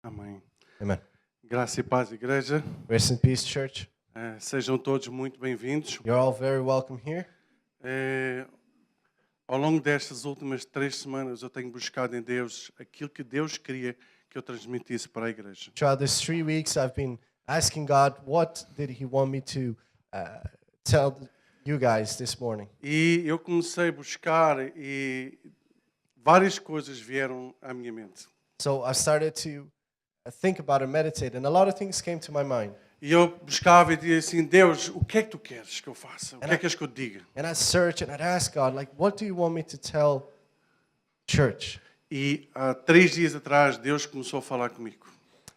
Amém. Amen. Graça e paz, igreja. Grace and peace, church. Sejam todos muito bem-vindos. You're all very welcome here. Ao longo destas últimas 3 semanas, eu tenho buscado em Deus aquilo que Deus queria que eu transmitisse para a igreja. Throughout these 3 weeks, I've been asking God, what did He want me to tell you guys this morning? E eu comecei a buscar e várias coisas vieram à minha mente. So I started to think about and meditate, and a lot of things came to my mind. E eu buscava e dizia assim, Deus, o que é que tu queres que eu faça? O que é que queres que eu diga? And I'd search and I'd ask God, like, what do you want me to tell church? E há 3 dias atrás, Deus começou a falar comigo.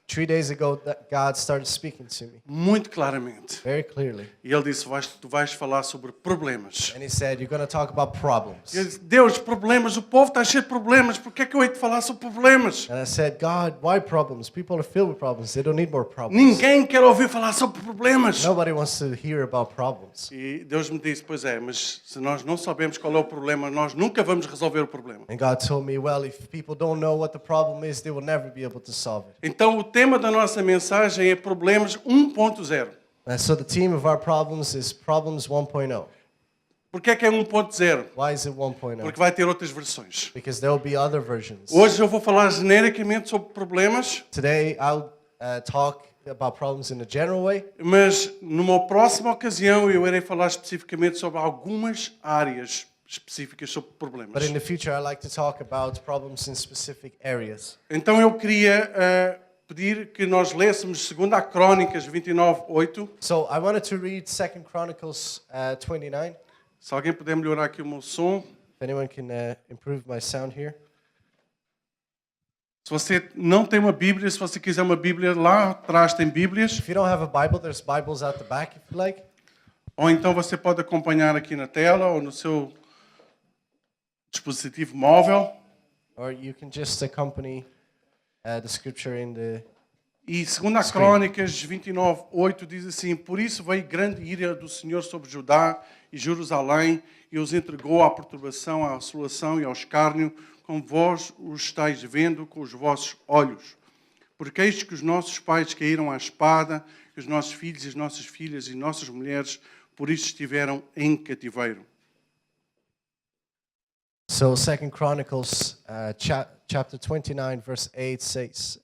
3 days ago, God started speaking to me Muito claramente. very clearly. E Ele disse, tu vais falar sobre problemas. And He said, you're going to talk about problems. Eu disse, Deus, problemas, o povo está cheio de problemas, por que é que eu hei de falar sobre problemas? And I said, God, why problems? People are filled with problems. They don't need more problems. Ninguém quer ouvir falar sobre problemas. Nobody wants to hear about problems. E Deus me disse, pois é, mas se nós não sabemos qual é o problema, nós nunca vamos resolver o problema. And God told me, well, if people don't know what the problem is, they will never be able to solve it. Então o tema da nossa mensagem é Problemas 1.0. And so the theme of our problems is Problems 1.0. Por que é 1.0? Why is it 1.0? Porque vai ter outras versões. Because there will be other versions. Hoje eu vou falar genericamente sobre problemas, Today, I'll talk about problems in a general way. mas numa próxima ocasião eu irei falar especificamente sobre algumas áreas específicas sobre problemas. But in the future, I like to talk about problems in specific areas. Então eu queria pedir que nós lêssemos 2 Crônicas 29:8. So I wanted to read 2 Chronicles 29. Se alguém puder melhorar aqui o meu som. If anyone can improve my sound here. Se você não tem uma Bíblia, se você quiser uma Bíblia, lá atrás tem Bíblias. If you don't have a Bible, there's Bibles at the back if you like. Ou então você pode acompanhar aqui na tela ou no seu dispositivo móvel. Or you can just accompany the scripture in the... E 2 Crônicas 29:8 diz assim: Por isso veio grande ira do Senhor sobre Judá e Jerusalém e os entregou à perturbação, à assolação e ao escárnio, como vós os estáis vendo com os vossos olhos. Porque eis que os nossos pais caíram à espada, e os nossos filhos e as nossas filhas e nossas mulheres, por isso estiveram em cativeiro. So 2 Chronicles chapter 29 verse 8 says,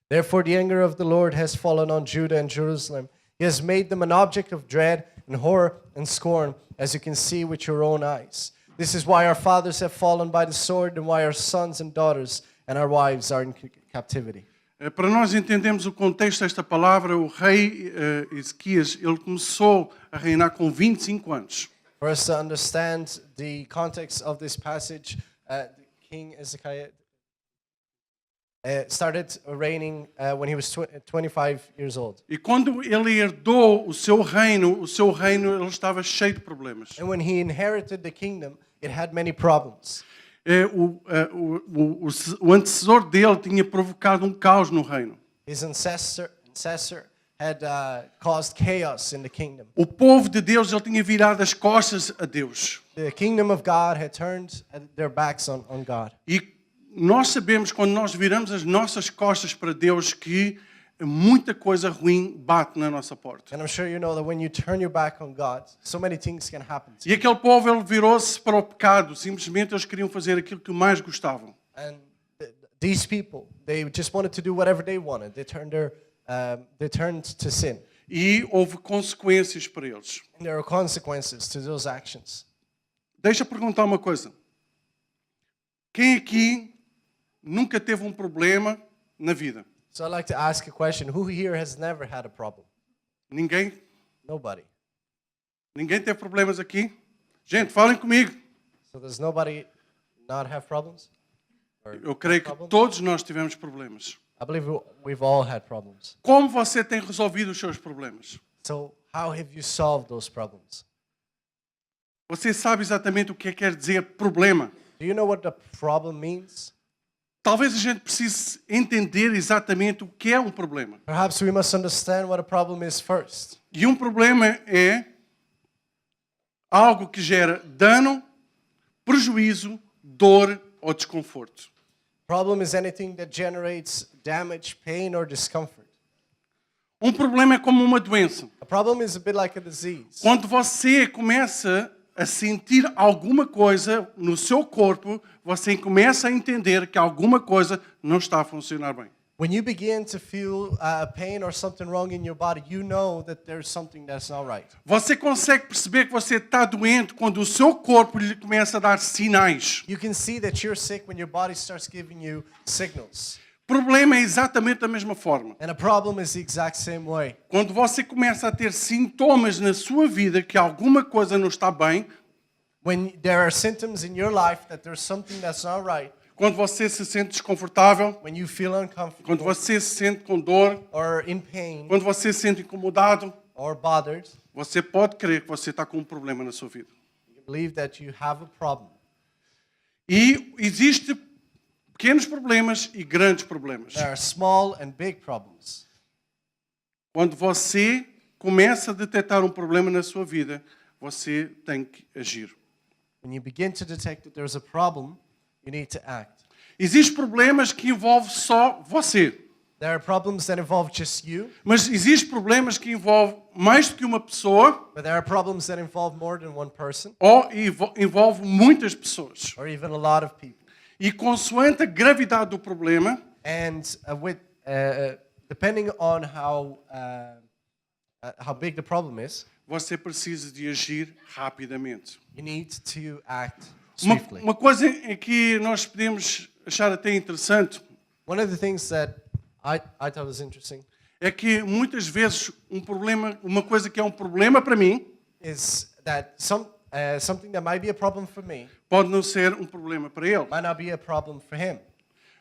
Therefore the anger of the Lord has fallen on Judah and Jerusalem. He has made them an object of dread and horror and scorn, as you can see with your own eyes. This is why our fathers have fallen by the sword and why our sons and daughters and our wives are in captivity. Para nós entendermos o contexto desta palavra, o rei Ezequias, ele começou a reinar com 25 anos. For us to understand the context of this passage, King Ezekiel started reigning when he was 25 years old. E quando ele herdou o seu reino ele estava cheio de problemas. And when he inherited the kingdom, it had many problems. O antecessor dele tinha provocado caos no reino. His ancestor had caused chaos in the kingdom. O povo de Deus ele tinha virado as costas a Deus. The kingdom of God had turned their backs on God. E nós sabemos, quando nós viramos as nossas costas para Deus, que muita coisa ruim bate na nossa porta. And I'm sure you know that when you turn your back on God, so many things can happen to E aquele povo ele virou-se para o pecado. Simplesmente eles queriam fazer aquilo que mais gostavam. And these people, they just wanted to do whatever they wanted. They turned to sin. E houve consequências para eles. And there are consequences to those actions. Deixa eu perguntar uma coisa. Quem aqui nunca teve um problema na vida? So I'd like to ask a question. Who here has never had a problem? Ninguém? Nobody. Ninguém teve problemas aqui? Gente, falem comigo. So does nobody not have problems? Or Eu creio que problems? todos nós tivemos problemas. I believe we've all had problems. Como você tem resolvido os seus problemas? So how have you solved those problems? Você sabe exatamente o que quer dizer problema? Do you know what the problem means? Talvez a gente precise entender exatamente o que é um problema. Perhaps we must understand what a problem is first. E um problema é algo que gera dano, prejuízo, dor ou desconforto. Problem is anything that generates damage, pain, or discomfort. Um problema é como uma doença. A problem is a bit like a disease. Quando você começa a sentir alguma coisa no seu corpo, você começa a entender que alguma coisa não está a funcionar bem. When you begin to feel pain or something wrong in your body, you know that there's something that's not right. Você consegue perceber que você está doente quando o seu corpo lhe começa a dar sinais. You can see that you're sick when your body starts giving you signals. O problema é exatamente da mesma forma. And a problem is the exact same way. Quando você começa a ter sintomas na sua vida que alguma coisa não está bem, When there are symptoms in your life that there's something that's not right, quando você se sente desconfortável, when you feel quando uncomfortable você se sente com dor, or in pain quando você se sente incomodado, or bothered, você pode crer que você está com um problema na sua vida. you believe that you have a problem. E existem pequenos problemas e grandes problemas. There are small and big problems. Quando você começa a detectar um problema na sua vida, você tem que agir. When you begin to detect that there's a problem, you need to act. Existem problemas que envolvem só você, There are problems that involve just you, mas existem problemas que envolvem mais do que uma pessoa but there are problems that involve more than one person ou envolvem muitas pessoas. or even a lot of people. E consoante a gravidade do problema, And depending on how big the problem is, você precisa de agir rapidamente. you need to act Uma, swiftly. uma coisa em que nós podemos achar até interessante One of the things that I thought was interesting é que muitas vezes uma coisa que é um problema para mim, is that something that might be a problem for me pode não ser um problema para ele. might not be a problem for him.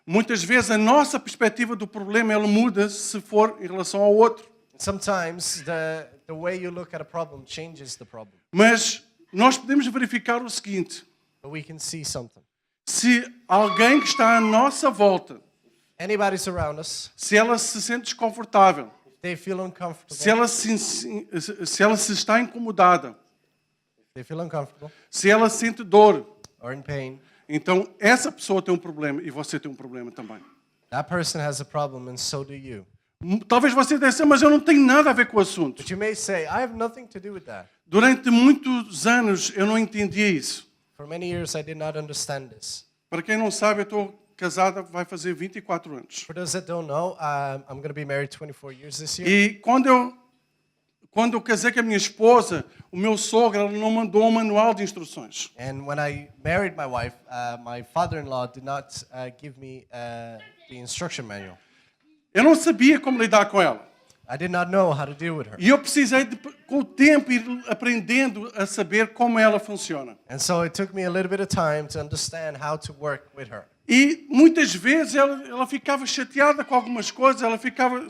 Muitas vezes a nossa perspectiva do problema ela muda se for em relação ao outro. Sometimes the way you look at a problem changes the problem. Mas nós podemos verificar o seguinte: But we can see something. se alguém que está à nossa volta, Anybody's around us, se ela se sente desconfortável, if they feel uncomfortable, se ela se está incomodada, if they feel uncomfortable se ela sente dor, or in pain, então essa pessoa tem um problema e você tem um problema também. that person has a problem and so do you. Talvez você disse, mas eu não tenho nada a ver com o assunto. But you may say, I have nothing to do with that. Durante muitos anos eu não entendia isso. For many years I did not understand this. Para quem não sabe, eu estou casada, vai fazer 24 anos. For those that don't know, I'm going to be married 24 years this year. E quando eu casei com a minha esposa, o meu sogro ela não mandou um manual de instruções. And when I married my wife, my father-in-law did not give me the instruction manual. Eu não sabia como lidar com ela. I did not know how to deal with her. E eu precisei, com o tempo, ir aprendendo a saber como ela funciona. And so it took me a little bit of time to understand how to work with her. E muitas vezes ela ficava chateada com algumas coisas,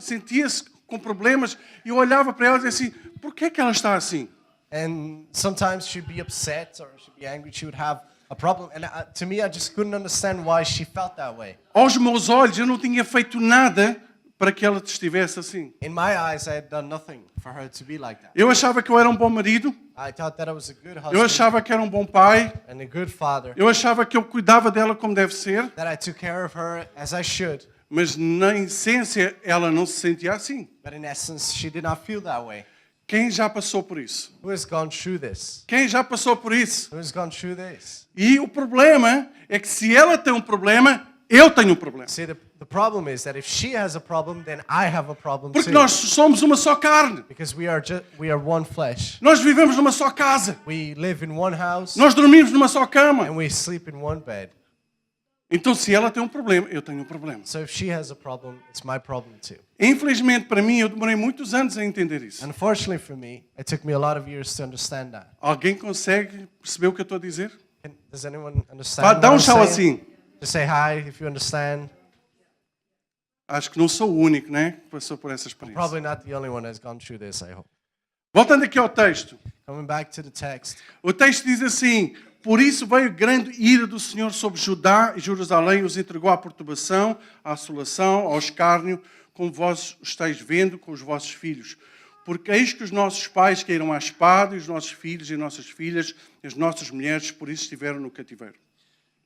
sentia-se com problemas, e eu olhava para ela e dizia assim, por que ela está assim? And sometimes she'd be upset or she'd be angry. She would have a problem. And to me, I just couldn't understand why she felt that way. Aos meus olhos, eu não tinha feito nada para que ela estivesse assim. In my eyes, I had done nothing for her to be like that. Eu achava que eu era um bom marido, I thought that I was a good eu husband achava que era um bom pai, and a good father, eu achava que eu cuidava dela como deve ser, that I took care of her as I should. mas na essência ela não se sentia assim. But in essence, she did not feel that way. Quem já passou por isso? Who has gone through this? Quem já passou por isso? Who has gone through this? E o problema é que se ela tem um problema, eu tenho um problema. See, the problem is that if she has a problem, then I have a problem Porque too. nós somos uma só carne. Because we are one flesh. Nós vivemos numa só casa. We live in one house Nós dormimos numa só cama. and we sleep in one bed. Então, se ela tem um problema, eu tenho um problema. So if she has a problem, it's my problem too. Infelizmente, para mim, eu demorei muitos anos a entender isso. Unfortunately for me, it took me a lot of years to understand that. Alguém consegue perceber o que eu estou a dizer? Does anyone understand? Vá, what dá I'm tchau saying? assim. Just say hi if you understand. Acho que não sou o único, né, que passou por essa experiência. Probably not the only one that's gone through this, I hope. Voltando aqui ao texto. Coming back to the text. O texto diz assim: por isso veio grande ira do Senhor sobre Judá e Jerusalém, os entregou à perturbação, à assolação, ao escárnio, como vós estáis vendo com os vossos filhos. Porque eis que os nossos pais caíram à espada, e os nossos filhos e nossas filhas, as nossas mulheres, por isso estiveram no cativeiro.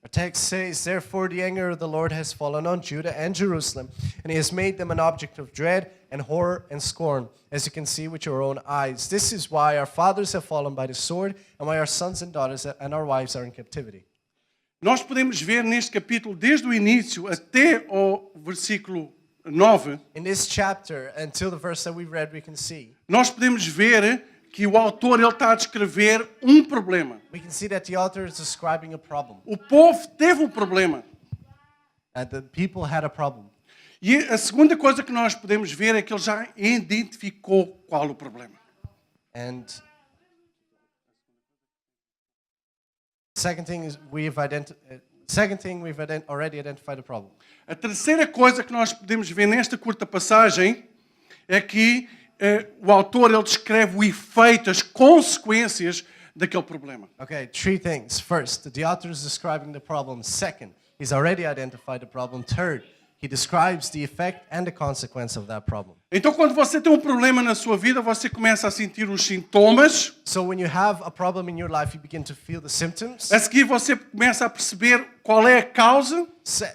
Our text says, "Therefore the anger of the Lord has fallen on Judah and Jerusalem, and he has made them an object of dread and horror and scorn, as you can see with your own eyes. This is why our fathers have fallen by the sword, and why our sons and daughters and our wives are in captivity." Nós podemos ver neste capítulo, desde o início até o versículo 9, In this chapter, until the verse that we read, we can see. nós podemos ver que o autor ele está a descrever um problema. We can see that the author is describing a problem. O povo teve um problema. That the people had a problem. E a segunda coisa que nós podemos ver é que ele já identificou qual o problema. And second thing is we've already identified the problem. A terceira coisa que nós podemos ver nesta curta passagem é que o autor ele descreve o efeito, as consequências daquele problema. Okay, three things. First, the author is describing the problem. Second, he's already identified the problem. Third, he describes the effect and the consequence of that problem. Então, quando você tem um problema na sua vida, você começa a sentir os sintomas. So when you have a problem in your life, you begin to feel the symptoms. A seguir, você começa a perceber qual é a causa.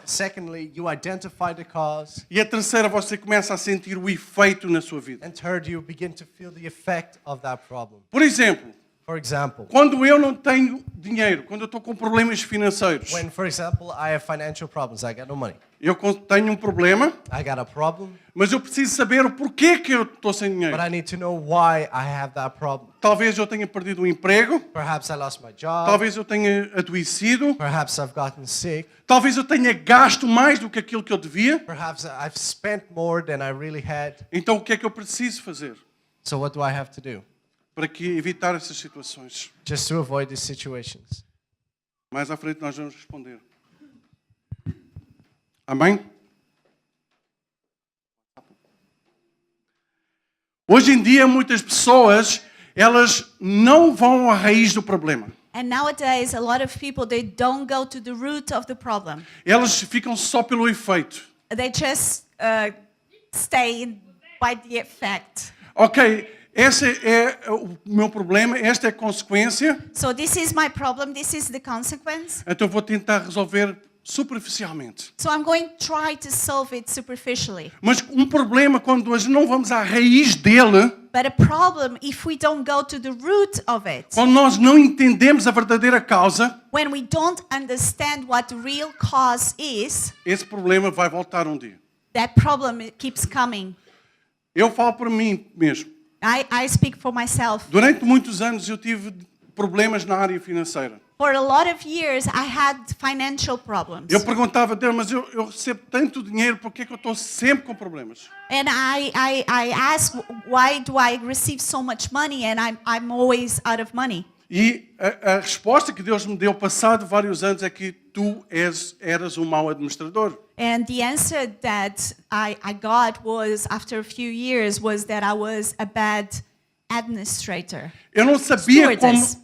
Secondly, you identify the cause. E a terceira, você começa a sentir o efeito na sua vida. And third, you begin to feel the effect of that problem. Por exemplo, For example, quando eu não tenho dinheiro, quando eu estou com problemas financeiros, when, for example, I have financial problems, I got no money. eu tenho um problema, I got a problem, mas eu preciso saber o porquê que eu estou sem dinheiro. but I need to know why I have that problem. Talvez eu tenha perdido o emprego, Perhaps I lost my job. talvez eu tenha adoecido, Perhaps I've gotten sick. talvez eu tenha gasto mais do que aquilo que eu devia. Perhaps I've spent more than I really had. Então o que é que eu preciso fazer So what do I have to do? para que evitar essas situações? Just to avoid these situations. Mais à frente nós vamos responder. Amém? Hoje em dia muitas pessoas elas não vão à raiz do problema. And nowadays, a lot of people, they don't go to the root of the problem. Elas ficam só pelo efeito. They just stay by the effect. Ok, esse é o meu problema, esta é a consequência, So this is my problem, this is the consequence. então eu vou tentar resolver superficialmente. So I'm going to try to solve it superficially. Mas um problema quando nós não vamos à raiz dele, But a problem if we don't go to the root of it, quando nós não entendemos a verdadeira causa, when we don't understand what the real cause is, esse problema vai voltar um dia. that problem it keeps coming. Eu falo por mim mesmo. I speak for myself. Durante muitos anos eu tive problemas na área financeira. For a lot of years, I had financial problems. Eu perguntava a Deus, mas eu recebo tanto dinheiro, por que é que eu estou sempre com problemas? And I ask, why do I receive so much money and I'm always out of money? E a resposta que Deus me deu passado vários anos é que tu eras um mau administrador. And the answer that I got was, after a few years, was that I was a bad administrator. Eu não Stewardess.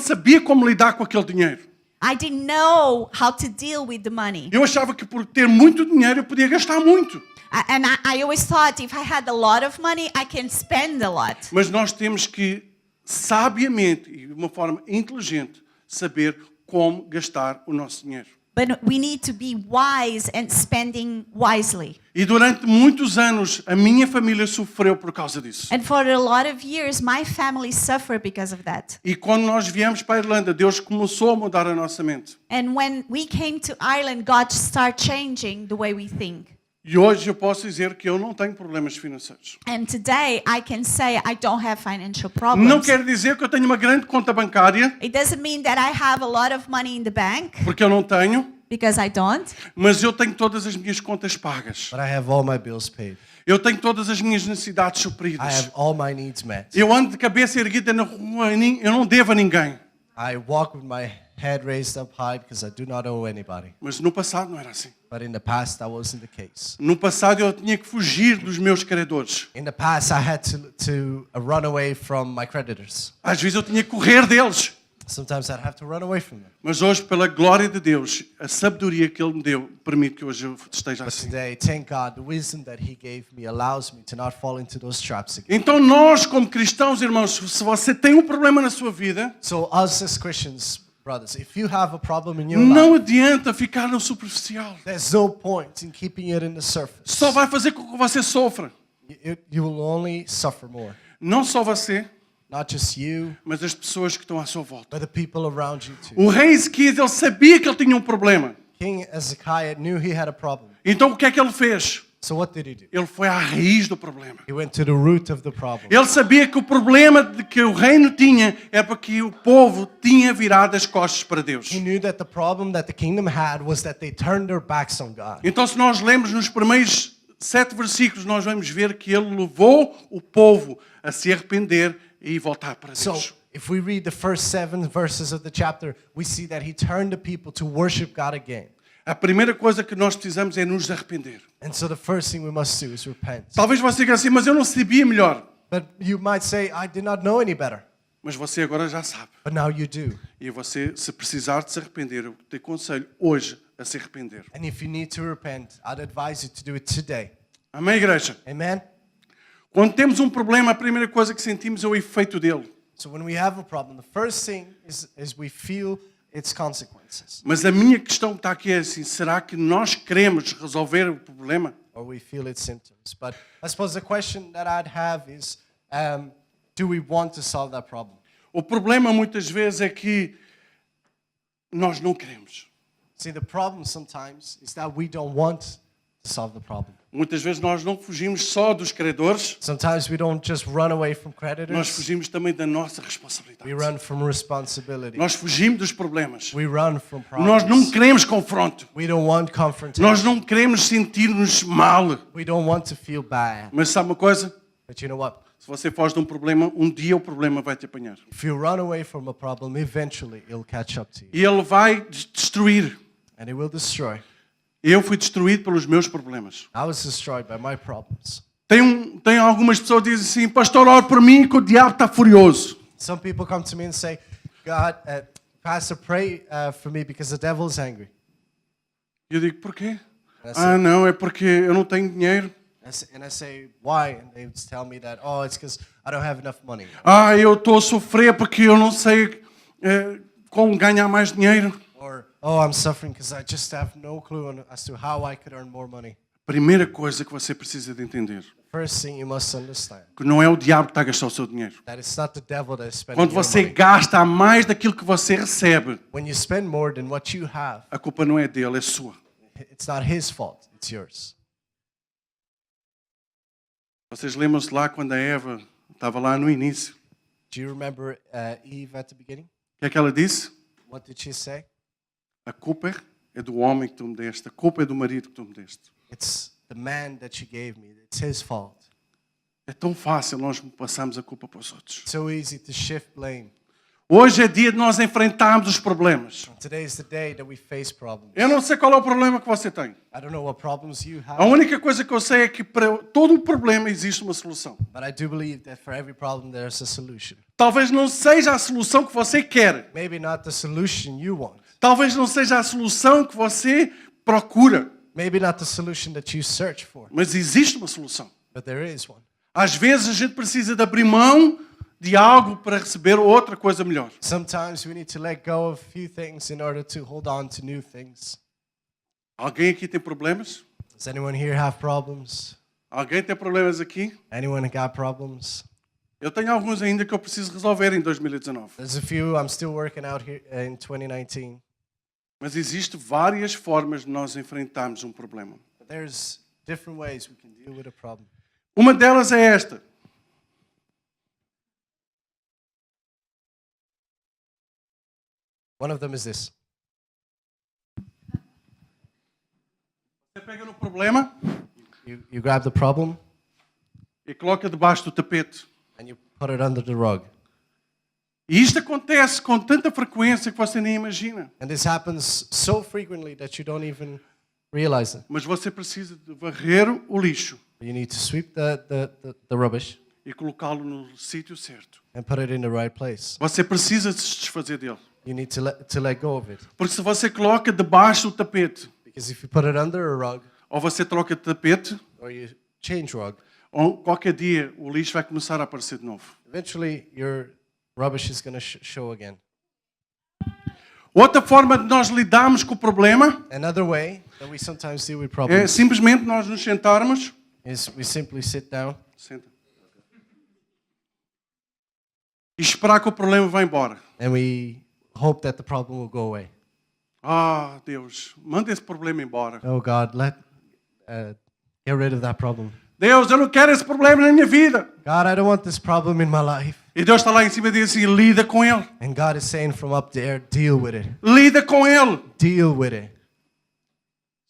sabia como lidar com aquele dinheiro. I didn't know how to deal with the money. Eu achava que por ter muito dinheiro eu podia gastar muito. And I always thought if I had a lot of money, I can spend a lot. Mas nós temos que, sabiamente e de uma forma inteligente, saber como gastar o nosso dinheiro. But we need to be wise and spending wisely. E durante muitos anos a minha família sofreu por causa disso. And for a lot of years, my family suffered because of that. E quando nós viemos para a Irlanda, Deus começou a mudar a nossa mente. And when we came to Ireland, God started changing the way we think. E hoje eu posso dizer que eu não tenho problemas financeiros. And today, I can say I don't have financial Não problems. quer dizer que eu tenho uma grande conta bancária, It doesn't mean that I have a lot of money in the bank, porque eu não tenho, because I don't. mas eu tenho todas as minhas contas pagas. But I have all my bills paid. Eu tenho todas as minhas necessidades I supridas. have all my needs met. Eu ando de cabeça erguida na rua, eu não devo a ninguém. I walk with my head raised up high because I do not owe anybody. Mas no passado não era assim. But in the past, that wasn't the case. No passado eu tinha que fugir dos meus credores. In the past, I had to run away from my creditors. Às vezes eu tinha que correr deles. Sometimes I'd have to run away from them. Mas hoje, pela glória de Deus, a sabedoria que Ele me deu, permite que hoje eu esteja But assim. today, thank God, the wisdom that He gave me allows me to not fall into those traps again. Então nós, como cristãos, irmãos, se você tem um problema na sua vida, So us as Christians, Brothers, if you have a problem in your Não life, adianta ficar no superficial. there's no point in keeping it in the surface. Só vai fazer com que você sofra. You will only suffer more. Não só você, Not just you, mas as pessoas que estão à sua volta. but the people around you too. O rei Ezequias, ele sabia que ele tinha um problema. King Hezekiah knew he had a problem. Então o que é que ele fez? So what did he do? Ele foi à raiz do problema. He went to the root of the problem. Ele sabia que o problema de que o reino tinha é porque o povo tinha virado as costas para Deus. He knew that the problem that the kingdom had was that they turned their backs on God. Então, se nós lemos nos primeiros 7 versículos, nós vamos ver que ele levou o povo a se arrepender e voltar para So, Deus. if we read the first 7 verses of the chapter, we see that he turned the people to worship God again. A primeira coisa que nós precisamos é nos arrepender. And so the first thing we must do is repent. Talvez você diga assim, mas eu não sabia melhor. But you might say, I did not know any better. Mas você agora já sabe. But now you do. E você, se precisar de se arrepender, eu te aconselho hoje a se arrepender. And if you need to repent, I'd advise you to do it today. Amém, igreja? Amen? Quando temos um problema, a primeira coisa que sentimos é o efeito dele. So when we have a problem, the first thing is we feel its consequences. Mas a minha questão está aqui é assim, será que nós queremos resolver o problema? Or we feel its symptoms. But I suppose the question that I'd have is, do we want to solve that problem? O problema muitas vezes é que nós não queremos. See, the problem sometimes is that we don't want to solve the problem. Muitas vezes nós não fugimos só dos credores, Sometimes we don't just run away from nós creditors. fugimos também da nossa responsabilidade. We run from responsibility. Nós fugimos dos problemas. We run from Nós não problems. queremos confronto. We don't want confrontation. Nós não queremos sentir-nos mal. We don't want to feel bad. Mas sabe uma coisa? But you know what? Se você foge de um problema, um dia o problema vai te apanhar. If you run away from a problem, eventually it'll catch up to you. E ele vai destruir. And it will destroy. Eu fui destruído pelos meus problemas. I was destroyed by my problems. Tem algumas pessoas que dizem assim, pastor, ore por mim que o diabo está furioso. Some people come to me and say, God, Pastor, pray for me because the devil is angry. E eu digo, por quê? That's Ah, não, é porque eu não tenho dinheiro. And I say, why? And they would tell me that, oh, it's because I don't have enough money. Ah, eu estou a sofrer porque eu não sei como ganhar mais dinheiro. Or, oh, I'm suffering because I just have no clue as to how I could earn more money. Primeira coisa que você precisa de entender, First thing you must understand, que não é o diabo que está a gastar o seu dinheiro. that it's not the devil that is spending Quando your você money. gasta a mais daquilo que você recebe, When you spend more than what you have, a culpa não é dele, é sua. it's not his fault, it's yours. Vocês lembram-se lá quando a Eva estava lá no início? Do you remember Eve at the beginning? O que é que ela disse? What did she say? A culpa é do homem que tu me deste, a culpa é do marido que tu me deste. It's the man that you gave me. It's his fault. É tão fácil nós passarmos a culpa para os outros. So easy to shift blame. Hoje é dia de nós enfrentarmos os problemas. Today is the day that we face problems. Eu não sei qual é o problema que você tem. I don't know what problems you A have, única coisa que eu sei é que para todo o problema existe uma solução. but I do believe that for every problem there's a solution. Talvez não seja a solução que você quer. Maybe not the solution you want. Talvez não seja a solução que você procura. Maybe not the solution that you search for, Mas existe uma solução. but there is one. Às vezes a gente precisa de abrir mão de algo para receber outra coisa melhor. Sometimes we need to let go of a few things in order to hold on to new things. Alguém aqui tem problemas? Does anyone here have problems? Alguém tem problemas aqui? Anyone got problems? Eu tenho alguns ainda que eu preciso resolver em 2019. There's a few I'm still working out here in 2019. Mas existem várias formas de nós enfrentarmos um problema. But there's different ways we can deal with a problem. Uma delas é esta. One of them is this. Você pega no problema You grab the problem e coloca debaixo do tapete. and you put it under the rug. E isto acontece com tanta frequência que você nem imagina. And this happens so frequently that you don't even realize it. Mas você precisa de varrer o lixo You need to sweep the rubbish e colocá-lo no sítio certo. and put it in the right place. Você precisa se desfazer dele. You need to let go of it. Porque se você coloca debaixo do tapete, Because if you put it under a rug ou você troca de tapete, or you change rug, ou qualquer dia o lixo vai começar a aparecer de novo. eventually your rubbish is going to show again. Outra forma de nós lidarmos com o problema Another way that we sometimes deal with é problems simplesmente nós nos sentarmos. is we simply sit down Senta. E esperar que o problema vá embora. and we hope that the problem will go away. Ah, Deus, manda esse problema embora. Oh God, get rid of that problem. Deus, eu não quero esse problema na minha vida. God, I don't want this problem in my life. E Deus está lá em cima e diz assim, lida com ele. And God is saying from up there, deal with it. Lida com ele. Deal with it.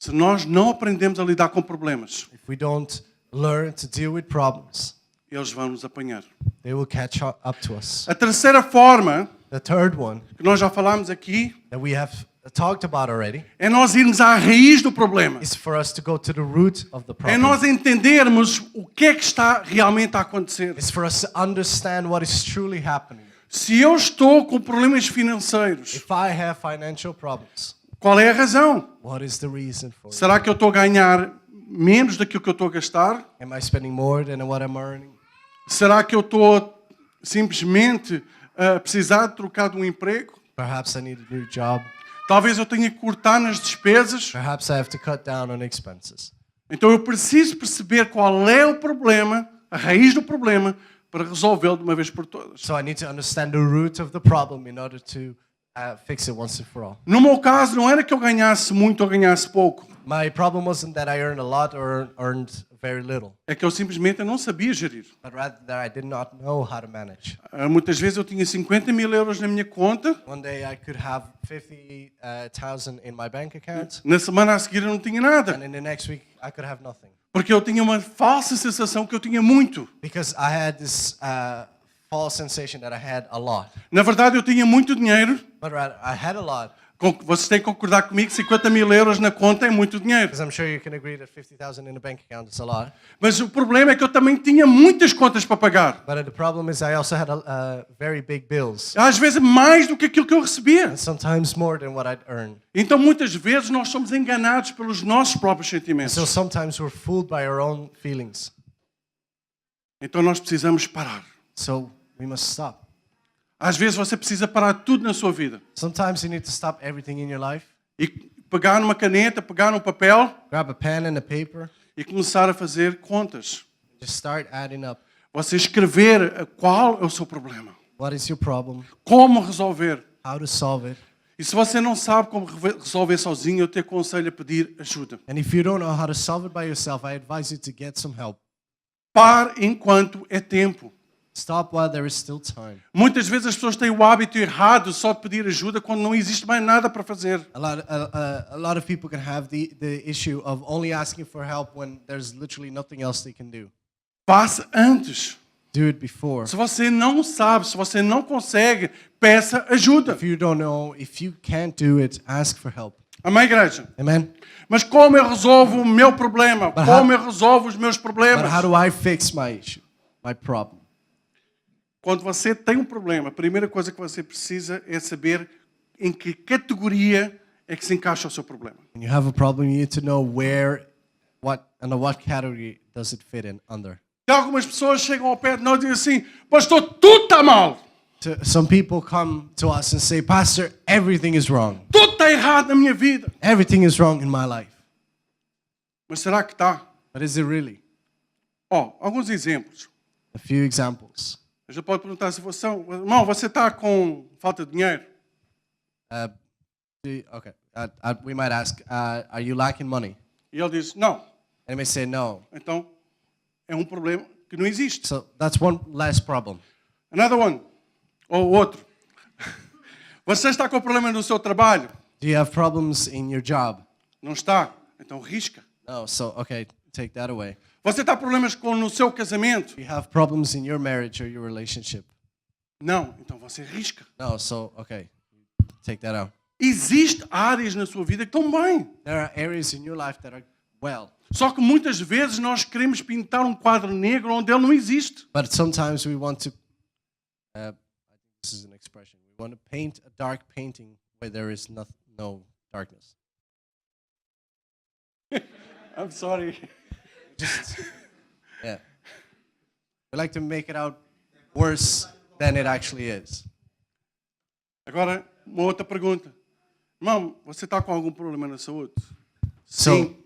Se nós não aprendemos a lidar com problemas, If we don't learn to deal with problems, eles vão nos apanhar. they will catch up to us. A terceira forma, The third one que nós já falámos aqui, that we have talked about already é nós irmos à raiz do problema. is for us to go to the root of the É problem. nós entendermos o que é que está realmente a acontecer. It's for us to understand what is truly happening. Se eu estou com problemas financeiros, If I have financial problems, qual é a razão? what is the reason for it? Será que eu estou a ganhar menos daquilo que eu estou a gastar? Am I spending more than what I'm earning? Será que eu estou simplesmente a precisar de trocar de um emprego? Perhaps I need a new job. Talvez eu tenha que cortar nas despesas. Perhaps I have to cut down on expenses. Então eu preciso perceber qual é o problema, a raiz do problema, para resolvê-lo de uma vez por todas. So I need to understand the root of the problem in order to fix it once and for all. No meu caso, não era que eu ganhasse muito ou ganhasse pouco. My problem wasn't that I earned a lot or earned very little, É que eu simplesmente não sabia gerir. but rather that I did not know how to manage. Muitas vezes eu tinha 50 mil euros na minha conta. One day I could have 50,000 in my bank account, Na semana a seguir eu não tinha nada. and in the next week I could have nothing. Porque eu tinha uma falsa sensação que eu tinha muito. Because I had this false sensation that I had a lot. Na verdade, eu tinha muito dinheiro. But rather, I had a lot. Vocês têm que concordar comigo, 50 mil euros na conta é muito dinheiro. Because I'm sure you can agree that 50,000 in a bank account is a lot. Mas o problema é que eu também tinha muitas contas para pagar. But the problem is I also had very big bills. Às vezes mais do que aquilo que eu recebia. And sometimes more than what I'd earn. Então muitas vezes nós somos enganados pelos nossos próprios So sentimentos. sometimes we're fooled by our own feelings. Então nós precisamos parar. So we must stop. Às vezes você precisa parar tudo na sua vida. Sometimes you need to stop everything in your life. E pegar numa caneta, pegar num papel Grab a pen and a paper. e começar a fazer contas. Just start adding up. Você escrever qual é o seu problema. What is your problem? Como resolver. How to solve it? E se você não sabe como resolver sozinho, eu te aconselho a pedir ajuda. And if you don't know how to solve it by yourself, I advise you to get some help. Pare enquanto é tempo. Stop while there is still time. Muitas vezes as pessoas têm o hábito errado só de pedir ajuda quando não existe mais nada para fazer. A lot of people can have the issue of only asking for help when there's literally nothing else they can do. Passe antes. Do it before. Se você não sabe, se você não consegue, peça ajuda. If you don't know, if you can't do it, ask for help. Amém, igreja? Amen? Mas como eu resolvo o meu problema? But Como eu resolvo os meus problemas? But how do I fix my issue, my problem? Quando você tem um problema, a primeira coisa que você precisa é saber em que categoria é que se encaixa o seu problema. When you have a problem, you need to know under what category does it fit in under. E algumas pessoas chegam ao pé de nós e dizem assim, pastor, tudo está mal. Some people come to us and say, Pastor, everything is wrong. Tudo está errado na minha vida. Everything is wrong in my life. Mas será que está? But is it really? Alguns exemplos. A few examples. Você pode perguntar se você, irmão, você está com falta de dinheiro? We might ask, are you lacking money? E ele diz, não. And he may say no. Então, é um problema que não existe. So that's one less problem. Another one. Ou outro. Você está com problema no seu trabalho? Do you have problems in your job? Não está? Então risca. No, so okay, take that away. Você está com problemas no seu casamento? Do you have problems in your marriage or your relationship? Não. Então você risca. No, so okay, take that out. Existem áreas na sua vida que estão bem. There are areas in your life that are well, Só que muitas vezes nós queremos pintar um quadro negro onde ele não existe. but sometimes we want to. I think this is an expression. We want to paint a dark painting where there is no darkness. I'm sorry. Yeah. We like to make it out worse than it actually is. Agora, uma outra pergunta. Irmão, você está com algum problema na saúde? So, Sim.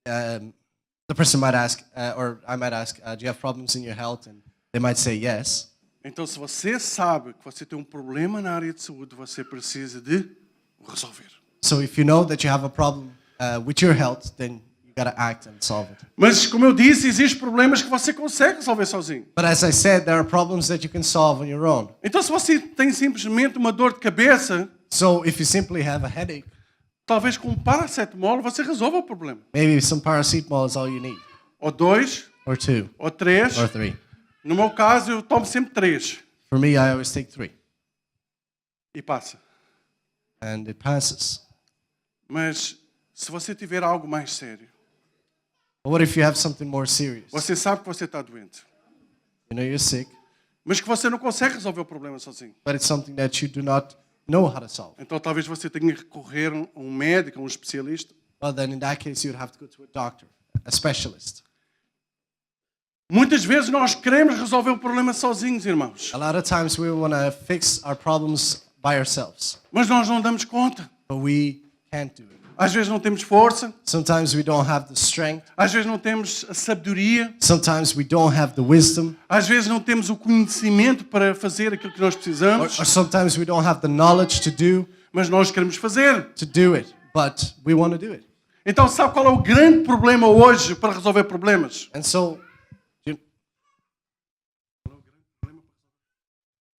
The person might ask, or I might ask, do you have problems in your health? And they might say yes. Então, se você sabe que você tem um problema na área de saúde, você precisa de o resolver. So if you know that you have a problem with your health, then you gotta act and solve it. Mas, como eu disse, existem problemas que você consegue resolver sozinho. But as I said, there are problems that you can solve on your own. Então, se você tem simplesmente uma dor de cabeça, So if you simply have a headache, talvez com um paracetamol você resolva o problema. maybe some paracetamol is all you need, Ou 2, or 2, ou 3. or 3. No meu caso, eu tomo sempre 3 For me, I always take 3, e passa. and it passes. Mas, se você tiver algo mais sério, But what if you have something more serious? você sabe que você está doente, You know you're sick, mas que você não consegue resolver o problema sozinho. but it's something that you do not know how to solve. Então, talvez você tenha que recorrer a um médico, a um especialista. Well, then in that case, you'd have to go to a doctor, a specialist. Muitas vezes nós queremos resolver o problema sozinhos, irmãos, A lot of times we want to fix our problems by ourselves, mas nós não damos conta. but we can't do it. Às vezes não temos força, Sometimes we don't have the strength. às vezes não temos a sabedoria, Sometimes we don't have the wisdom. às vezes não temos o conhecimento para fazer aquilo que nós precisamos, Or sometimes we don't have the knowledge mas nós queremos fazer. to do it, but we want to do it. Então, sabe qual é o grande problema hoje para resolver problemas? And so,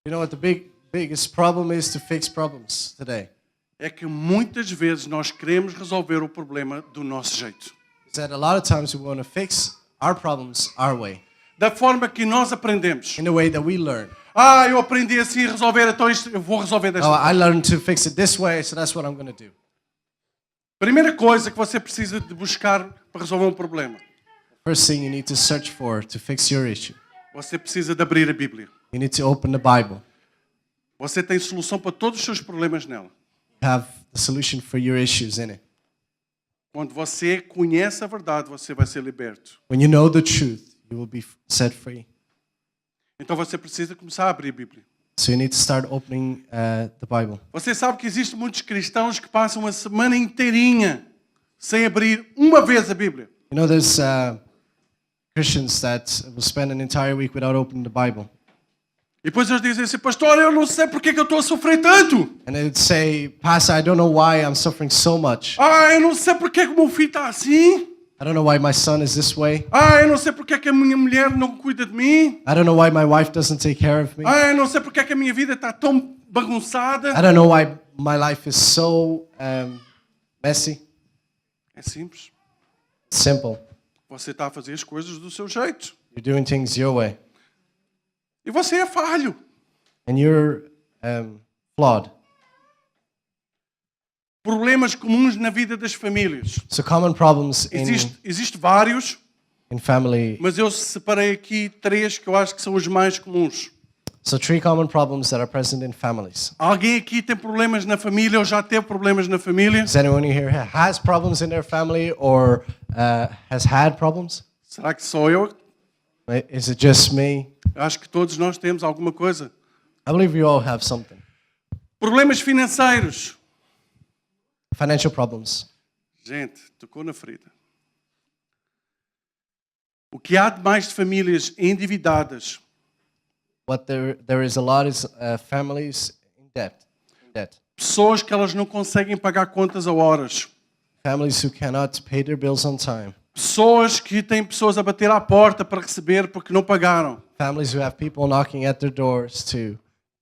you know what the biggest problem is to fix problems today? É que muitas vezes nós queremos resolver o problema do nosso jeito, Is that a lot of times we want to fix our problems our way, da forma que nós aprendemos. in the way that we learn. Eu aprendi assim a resolver, então isto eu vou resolver desta Oh, forma. I learned to fix it this way, so that's what I'm going to do. Primeira coisa que você precisa de buscar para resolver um problema, First thing you need to search for to fix your issue, você precisa de abrir a Bíblia. you need to open the Bible. Você tem solução para todos os seus problemas nela. You have the solution for your issues in it. Quando você conhece a verdade, você vai ser liberto. When you know the truth, you will be set free. Então você precisa começar a abrir a Bíblia. So you need to start opening the Bible. Você sabe que existem muitos cristãos que passam uma semana inteirinha sem abrir uma vez a Bíblia. You know, there's Christians that will spend an entire week without opening the Bible. E depois eles dizem assim, pastor, eu não sei porque que eu estou a sofrer tanto. And they would say, Pastor, I don't know why I'm suffering so much. Eu não sei porque que o meu filho está assim. I don't know why my son is this way. Eu não sei porque que a minha mulher não cuida de mim. I don't know why my wife doesn't take care of me. Eu não sei porque que a minha vida está tão bagunçada. I don't know why my life is so messy. É simples. It's simple. Você está a fazer as coisas do seu jeito. You're doing things your way. E você é falho. And you're flawed. Problemas comuns na vida das famílias. So common problems Existe vários, in family. mas eu separei aqui 3 que eu acho que são os mais comuns. So 3 common problems that are present in families. Alguém aqui tem problemas na família ou já teve problemas na família? Does anyone here has problems in their family or has had problems? Será que sou eu? Is it just me? Eu acho que todos nós temos alguma coisa. I believe we all have something. Problemas financeiros. Financial problems. Gente, tocou na ferida. O que há de mais de famílias endividadas What there is a lot is families in debt. pessoas que elas não conseguem pagar contas a horas. Families who cannot pay their bills on time. Pessoas que têm pessoas a bater à porta para receber porque não pagaram. Families who have people knocking at their doors to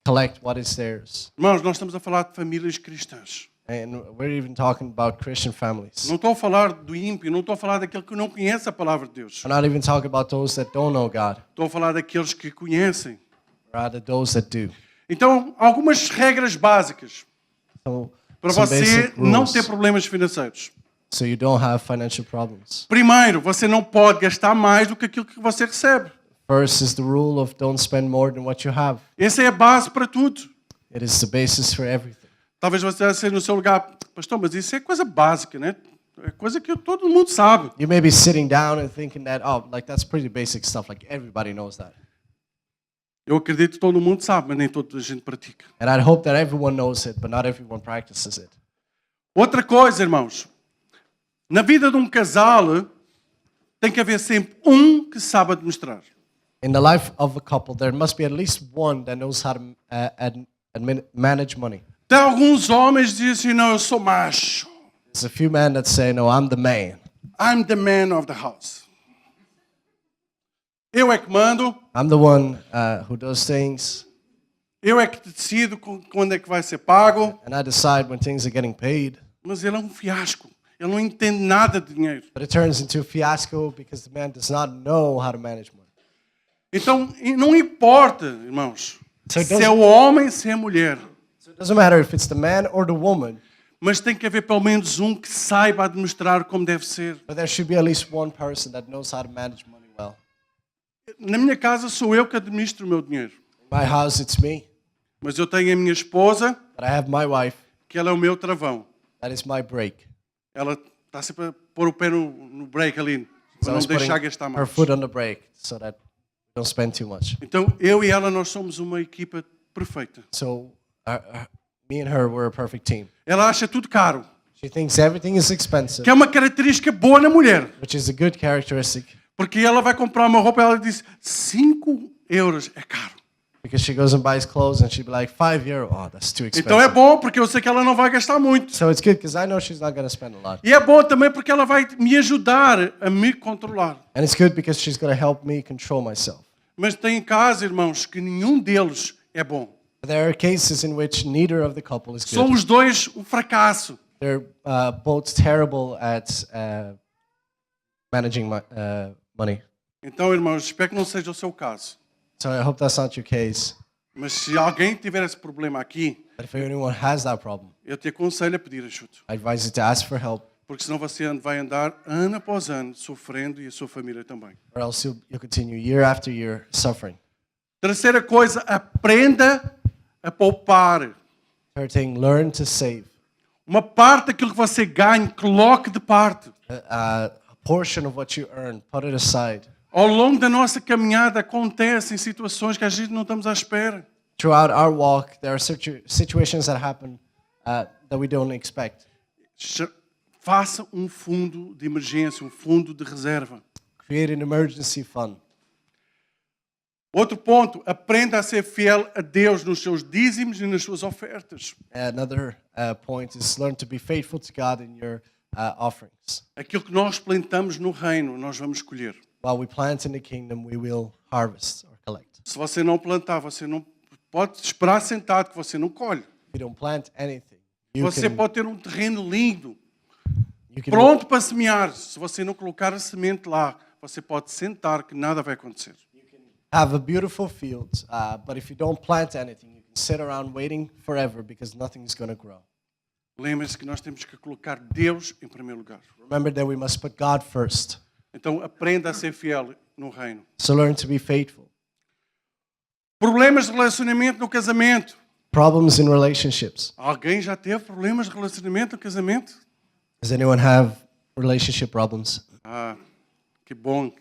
collect what is theirs. Irmãos, nós estamos a falar de famílias cristãs. And we're even talking about Christian families. Não estou a falar do ímpio, não estou a falar daquele que não conhece a palavra de Deus. We're not even talking about those that don't know God, Estou a falar daqueles que conhecem. rather those that do. Então, algumas regras básicas So, para some você basic não rules ter problemas financeiros. so you don't have financial problems. Primeiro, você não pode gastar mais do que aquilo que você recebe. First is the rule of don't spend more than what you have. Essa é a base para tudo. It is the basis for everything. Talvez você esteja no seu lugar, pastor, mas isso é coisa básica, né? É coisa que todo mundo sabe. You may be sitting down and thinking that, oh, like that's pretty basic stuff, like everybody knows that. Eu acredito que todo mundo sabe, mas nem toda a gente pratica. And I hope that everyone knows it, but not everyone practices it. Outra coisa, irmãos. Na vida de um casal, tem que haver sempre um que sabe administrar. In the life of a couple, there must be at least one that knows how to manage money. Tem alguns homens que dizem assim, não, eu sou macho. There's a few men that say, no, I'm the man. I'm the man of the house. Eu é que mando, I'm the one who does things, eu é que decido quando é que vai ser pago. and I decide when things are getting paid. Mas ele é um fiasco. Ele não entende nada de dinheiro. But it turns into a fiasco because the man does not know how to manage money. Então, não importa, irmãos, So it se é doesn't- o homem, se é a mulher. So it doesn't matter if it's the man or the woman, Mas tem que haver pelo menos um que saiba administrar como deve ser. but there should be at least one person that knows how to manage money well. Na minha casa sou eu que administro o meu dinheiro. In my house, it's me, Mas eu tenho a minha esposa, but I have my wife. que ela é o meu travão. That is my break. Ela está sempre a pôr o pé no break ali, So para I não was deixar putting gastar her mais. foot on the brake so that we don't spend too much. Então, eu e ela, nós somos uma equipa perfeita. So me and her were a perfect team. Ela acha tudo caro, She thinks everything is expensive, que é uma característica boa na mulher. which is a good characteristic Porque ela vai comprar uma roupa e ela diz, 5 euros é caro. because she goes and buys clothes and she'd be like, €5. Oh, that's too expensive. Então é bom, porque eu sei que ela não vai gastar muito. So it's good because I know she's not going to spend a lot. E é bom também porque ela vai me ajudar a me controlar. And it's good because she's going to help me control myself. Mas tem casos, irmãos, que nenhum deles é bom. But there are cases in which neither of the couple is São good. os dois um fracasso. They're both terrible at managing money. Então, irmãos, espero que não seja o seu caso. So I hope that's not your case. Mas se alguém tiver esse problema aqui, But if anyone has that problem, eu te aconselho a pedir ajuda. I advise you to ask for help, Porque senão você vai andar ano após ano sofrendo e a sua família também. or else you'll continue year after year suffering. Terceira coisa, aprenda a poupar. Third thing, learn to save. Uma parte daquilo que você ganha, coloque de parte. A portion of what you earn, put it aside. Ao longo da nossa caminhada acontecem situações que a gente não estamos à espera. Throughout our walk, there are situations that happen that we don't expect. Faça um fundo de emergência, um fundo de reserva. Create an emergency fund. Outro ponto, aprenda a ser fiel a Deus nos seus dízimos e nas suas ofertas. Another point is learn to be faithful to God in your offerings. Aquilo que nós plantamos no reino, nós vamos colher. While we plant in the kingdom, we will harvest or collect. Se você não plantar, você não pode esperar sentado que você não colhe. If you don't plant anything, you Você can, pode ter um terreno lindo, you can pronto para semear. Se você não colocar a semente lá, você pode sentar que nada vai acontecer. have a beautiful field, but if you don't plant anything, you can sit around waiting forever because nothing is going to grow. Lembre-se que nós temos que colocar Deus em primeiro lugar. Remember that we must put God first. Então aprenda a ser fiel no reino. So learn to be faithful. Problemas de relacionamento no casamento. Problems in relationships. Alguém já teve problemas de relacionamento no casamento? Does anyone have relationship problems? Ah, que bom.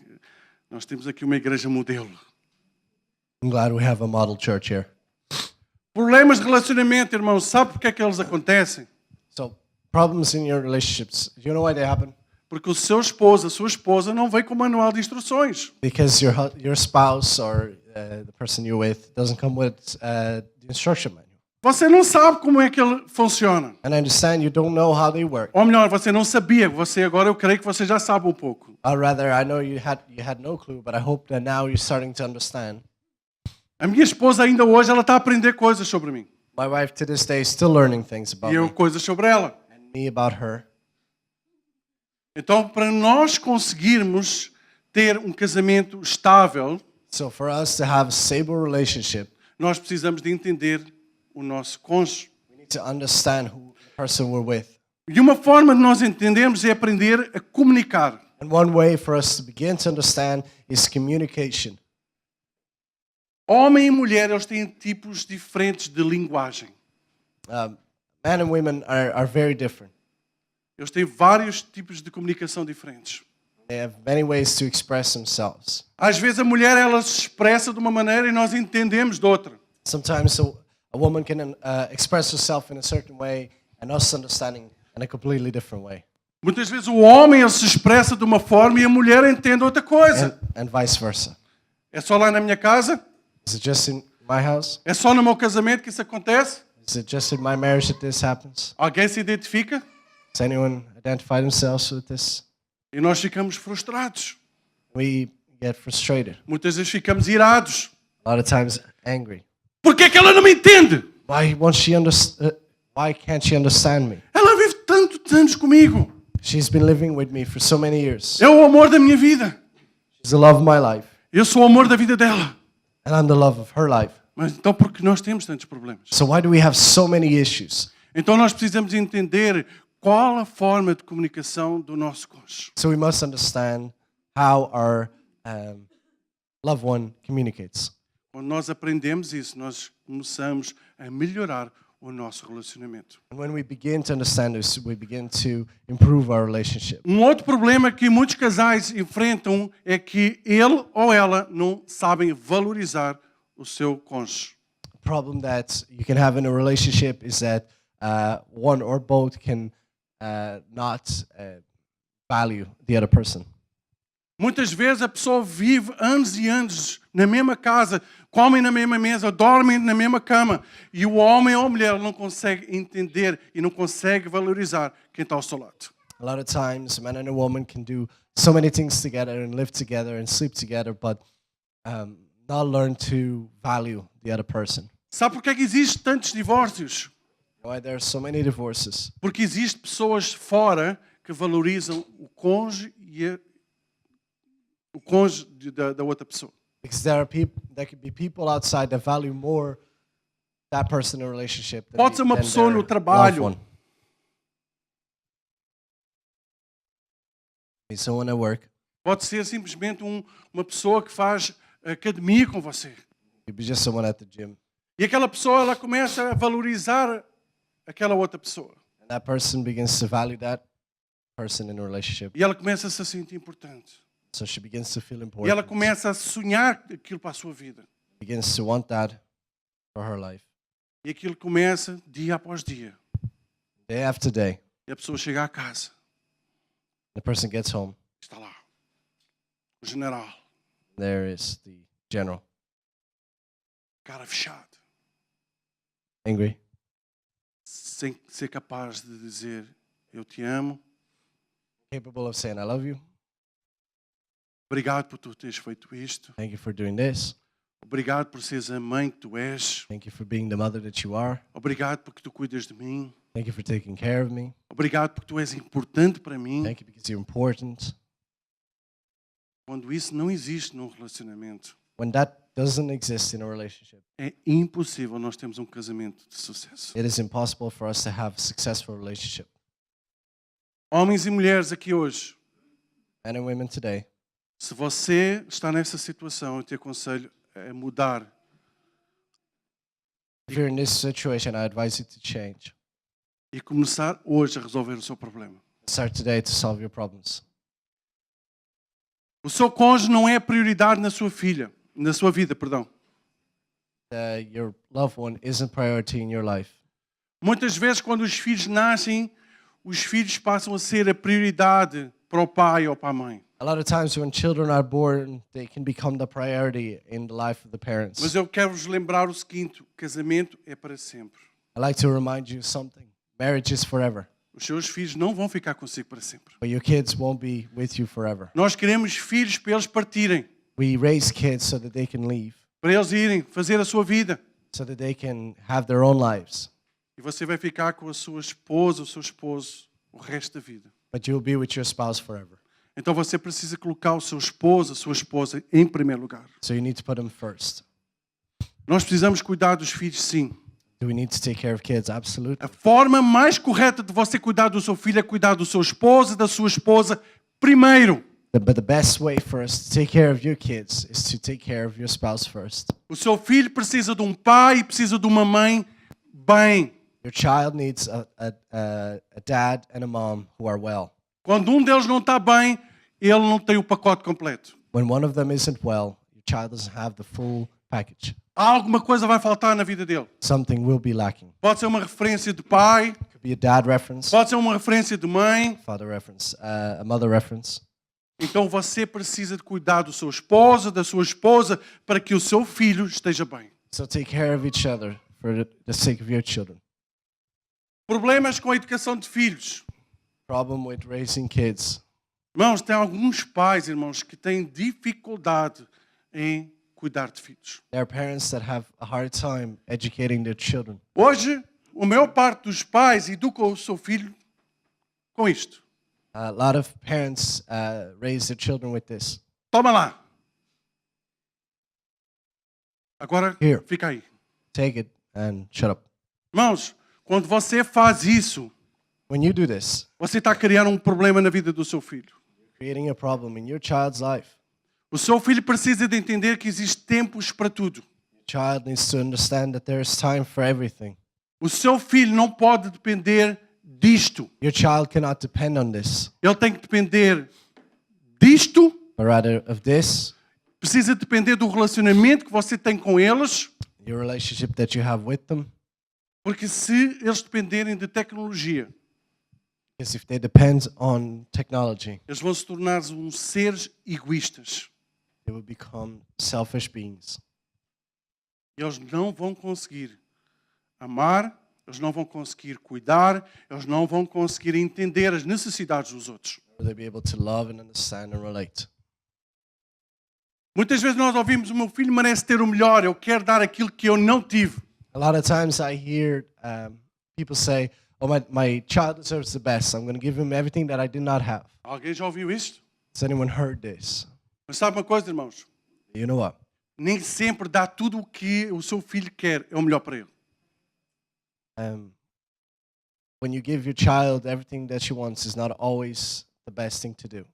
Nós temos aqui uma igreja modelo. I'm glad we have a model church here. Problemas de relacionamento, irmãos, sabe por que é que eles acontecem? So problems in your relationships, do you know why they happen? Porque o seu esposo, a sua esposa não vem com o manual de instruções. Because your spouse or the person you're with doesn't come with the instruction manual. Você não sabe como é que ele funciona. And I understand you don't know how they work. Ou melhor, você não sabia. Você agora eu creio que você já sabe um pouco. Or rather, I know you had no clue, but I hope that now you're starting to understand. A minha esposa ainda hoje ela está a aprender coisas sobre mim. My wife to this day is still learning things about E eu me coisas sobre ela. and me about her. Então, para nós conseguirmos ter um casamento estável, So for us to have a stable relationship, nós precisamos de entender o nosso cônjuge. we need to understand who the person we're with. E uma forma de nós entendermos é aprender a comunicar. And one way for us to begin to understand is communication. Homem e mulher, eles têm tipos diferentes de linguagem. Men and women are very different. Eles têm vários tipos de comunicação diferentes. They have many ways to express themselves. Às vezes a mulher ela se expressa de uma maneira e nós entendemos de outra. Sometimes a woman can express herself in a certain way and us understanding in a completely different way. Muitas vezes o homem ele se expressa de uma forma e a mulher entende outra coisa. And vice versa. É só lá na minha casa? Is it just in my house? É só no meu casamento que isso acontece? Is it just in my marriage that this happens? Alguém se identifica? Does anyone identify themselves with this? E nós ficamos frustrados. We get frustrated. Muitas vezes ficamos irados. A lot of times angry. Por que é que ela não me entende? Why can't she understand me? Ela vive tantos anos comigo. She's been living with me for so many years. É o amor da minha vida. She's the love of my life. Eu sou o amor da vida dela. And I'm the love of her life. Mas então por que nós temos tantos problemas? So why do we have so many issues? Então nós precisamos entender qual a forma de comunicação do nosso cônjuge. So we must understand how our loved one communicates. Quando nós aprendemos isso, nós começamos a melhorar o nosso relacionamento. And when we begin to understand this, we begin to improve our relationship. Um outro problema que muitos casais enfrentam é que ele ou ela não sabem valorizar o seu cônjuge. The problem that you can have in a relationship is that one or both can not value the other person. Muitas vezes a pessoa vive anos e anos na mesma casa, comem na mesma mesa, dormem na mesma cama, e o homem ou a mulher não consegue entender e não consegue valorizar quem está ao seu lado. A lot of times, a man and a woman can do so many things together and live together and sleep together, but not learn to value the other person. Sabe por que é que existem tantos divórcios? Why there are so many divorces? Porque existem pessoas fora que valorizam o cônjuge e o cônjuge da outra pessoa. Because there could be people outside that value more that person in a relationship than, Pode ser uma than pessoa their no loved trabalho. one. It's someone at work. Pode ser simplesmente uma pessoa que faz academia com você. Could be just someone at the gym. E aquela pessoa ela começa a valorizar aquela outra pessoa. And that person begins to value that person in a relationship. E ela começa a se sentir importante. So she begins to feel E ela important. começa a sonhar aquilo para a sua vida. Begins to want that for her life. E aquilo começa dia após dia. Day after day, E a pessoa chega à casa. the person gets home. Está lá. O general. There is the general, Cara fechado. angry, Sem ser capaz de dizer eu te amo. capable of saying, I love you. Obrigado por tu teres feito isto. Thank you for doing this. Obrigado por seres a mãe que tu és. Thank you for being the mother that you are. Obrigado porque tu cuidas de mim. Thank you for taking care of me. Obrigado porque tu és importante para mim. Thank you because you're important. Quando isso não existe num relacionamento, When that doesn't exist in a relationship, é impossível nós termos um casamento de sucesso. it is impossible for us to have a successful relationship. Homens e mulheres aqui hoje, Men and women today, se você está nessa situação, eu te aconselho a mudar. if you're in this situation, I advise you to change. E começar hoje a resolver o seu problema. Start today to solve your problems. O seu cônjuge não é a prioridade na sua vida, perdão. Your loved one isn't priority in your life. Muitas vezes quando os filhos nascem, os filhos passam a ser a prioridade para o pai ou para a mãe. A lot of times when children are born, they can become the priority in the life of the parents. Mas eu quero vos lembrar o seguinte, o casamento é para sempre. I like to remind you something. Marriage is forever, Os seus filhos não vão ficar consigo para sempre. but your kids won't be with you forever. Nós queremos filhos para eles partirem, We raise kids so that they can leave, para eles irem fazer a sua vida. so that they can have their own lives. E você vai ficar com a sua esposa, o seu esposo, o resto da vida. But you'll be with your spouse forever. Então você precisa colocar o seu esposo, a sua esposa em primeiro lugar. So you need to put them first. Nós precisamos cuidar dos filhos, sim. Do we need to take care of kids? Absolutely. A forma mais correta de você cuidar do seu filho é cuidar do seu esposo e da sua esposa primeiro. But the best way for us to take care of your kids is to take care of your spouse first. O seu filho precisa de um pai e precisa de uma mãe bem. Your child needs a dad and a mom who are well. Quando um deles não está bem, ele não tem o pacote completo. When one of them isn't well, your child doesn't have the full package. Alguma coisa vai faltar na vida dele. Something will be lacking. Pode ser uma referência de pai, Could be a dad reference, pode ser uma referência de mãe. father reference, a mother reference. Então você precisa de cuidar do seu esposo, da sua esposa, para que o seu filho esteja bem. So take care of each other for the sake of your children. Problemas com a educação de filhos. Problem with raising kids. Irmãos, tem alguns pais, irmãos, que têm dificuldade em cuidar de filhos. There are parents that have a hard time educating their children. Hoje, a maior parte dos pais educa o seu filho com isto. A lot of parents raise their children with this. Toma lá. Agora, Here. fica aí. Take it and shut up. Irmãos, quando você faz isso, When you do this, você está criando um problema na vida do seu filho. creating a problem in your child's life. O seu filho precisa de entender que existem tempos para tudo. Your child needs to understand that there is time for everything. O seu filho não pode depender disto. Your child cannot depend on this, Ele tem que depender disto, but rather of this, precisa depender do relacionamento que você tem com eles, your relationship that you have with them. porque se eles dependerem de tecnologia, Because if they depend on technology, eles vão se tornar uns seres egoístas. they will become selfish beings. Eles não vão conseguir amar, eles não vão conseguir cuidar, eles não vão conseguir entender as necessidades dos outros. Will they be able to love and understand and relate? Muitas vezes nós ouvimos: o meu filho merece ter o melhor, eu quero dar aquilo que eu não tive. A lot of times I hear people say, "Oh, my child deserves the best. I'm going to give him everything that I did not have." Alguém já ouviu isto? Has anyone heard this? Mas sabe uma coisa, irmãos? You know what? Nem sempre dar tudo o que o seu filho quer é o melhor para ele. When you give your child everything that she wants, is not always the best thing to do.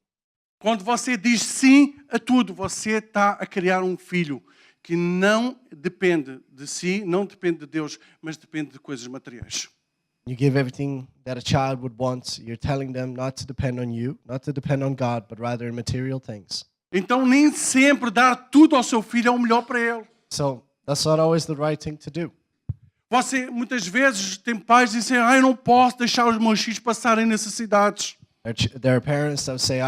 Quando você diz sim a tudo, você está a criar um filho que não depende de si, não depende de Deus, mas depende de coisas materiais. You give everything that a child would want. You're telling them not to depend on you, not to depend on God, but rather in material things. Então nem sempre dar tudo ao seu filho é o melhor para ele. So that's not always the right thing to do. Você, muitas vezes, tem pais que dizem: eu não posso deixar os meus filhos passarem necessidades. There are parents that say,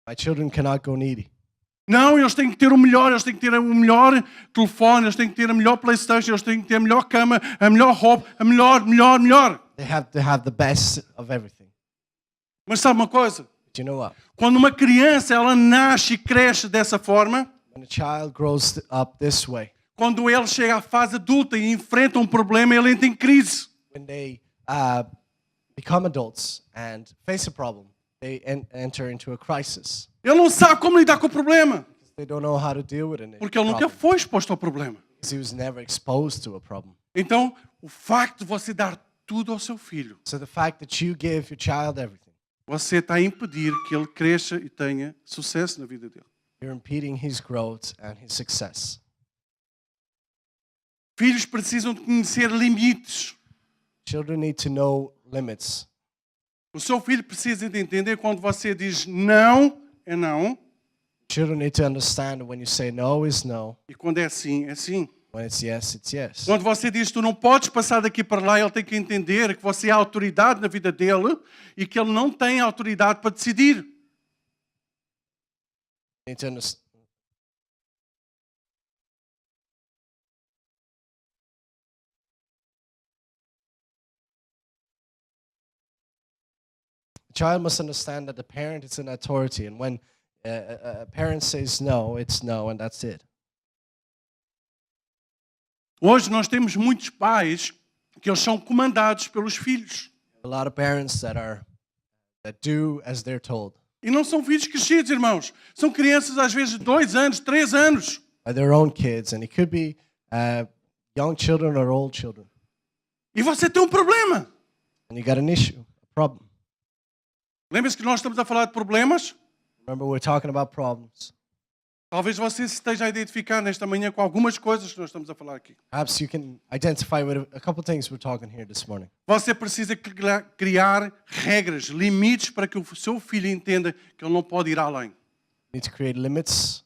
my children cannot go needy. Não, eles têm que ter o melhor, eles têm que ter o melhor telefone, eles têm que ter a melhor PlayStation, eles têm que ter a melhor cama, a melhor roupa, a melhor. They have to have the best of everything. Mas sabe uma coisa? But you know what? Quando uma criança ela nasce e cresce dessa forma, When a child grows up this way, quando ele chega à fase adulta e enfrenta um problema, ele entra em crise. when they become adults and face a problem, they enter into a crisis. Ele não sabe como lidar com o problema, They don't know how to deal with it. porque ele nunca foi exposto ao problema. Because he was never exposed to a problem. Então, o facto de você dar tudo ao seu filho, So the fact that you give your child everything, você está a impedir que ele cresça e tenha sucesso na vida dele. you're impeding his growth and his success. Filhos precisam de conhecer limites. Children need to know limits. O seu filho precisa de entender quando você diz não, é não, Children need to understand when you say no is no, e quando é sim, é sim. when it's yes. Quando você diz tu não podes passar daqui para lá, ele tem que entender que você é a autoridade na vida dele e que ele não tem autoridade para decidir. Need to understand. The child must understand that the parent is an authority, and when a parent says no, it's no, and that's it. Hoje nós temos muitos pais que eles são comandados pelos filhos. A lot of parents that do as they're told E não são filhos crescidos, irmãos. São crianças às vezes de 2 anos, 3 anos. by their own kids, and it could be young children or old children. E você tem um problema. And you got an issue, a problem. Lembra-se que nós estamos a falar de problemas? Remember, we're talking about problems. Talvez você se esteja a identificar nesta manhã com algumas coisas que nós estamos a falar aqui. Perhaps you can identify with a couple things we're talking here this morning. Você precisa criar regras, limites para que o seu filho entenda que ele não pode ir além. You need to create limits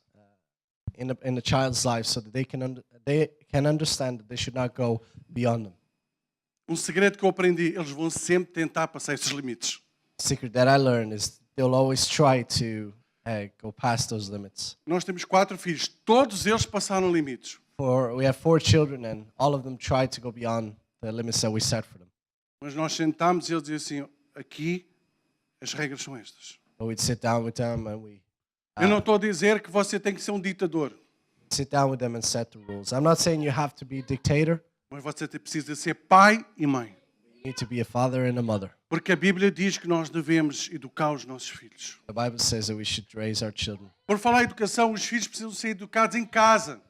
in the child's life so that they can understand that they should not go beyond them. Um segredo que eu aprendi, eles vão sempre tentar passar esses limites. The secret that I learned is they'll always try to go past those limits. Nós temos 4 filhos, todos eles passaram limites. We have 4 children, and all of them try to go beyond the limits that we set for them. Mas nós sentamos e eles diziam assim, aqui as regras são estas. But we'd sit down with them and we Eu não estou a dizer que você tem que ser um ditador, sit down with them and set the rules. I'm not saying you have to be a dictator. mas você precisa ser pai e mãe. You need to be a father and a mother. Porque a Bíblia diz que nós devemos educar os nossos filhos. The Bible says that we should raise our children. Por falar em educação, os filhos precisam ser educados em casa.